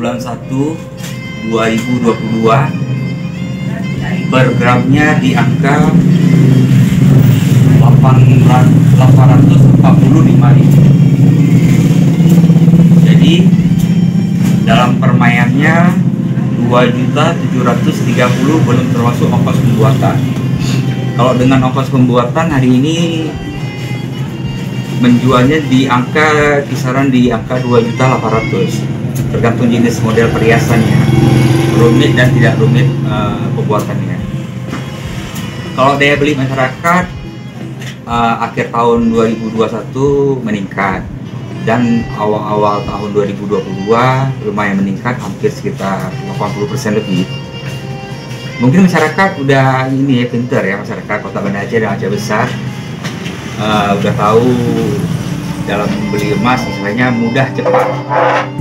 Bulan 1 2022 bergeraknya di angka 845.000. Jadi dalam permainannya 2.730.000 belum termasuk ongkos pembuatan. Kalau dengan ongkos pembuatan hari ini menjualnya di angka kisaran di angka 2.800.000. Tergantung jenis model perhiasannya, rumit dan tidak rumit pembuatannya. Kalau daya beli masyarakat akhir tahun 2021 meningkat, dan awal-awal tahun 2022 lumayan meningkat, hampir sekitar 80% lebih. Mungkin masyarakat udah ini ya, pinter ya, masyarakat Kota Banda Aceh dan Aceh Besar udah tahu dalam membeli emas sebenarnya mudah, cepat.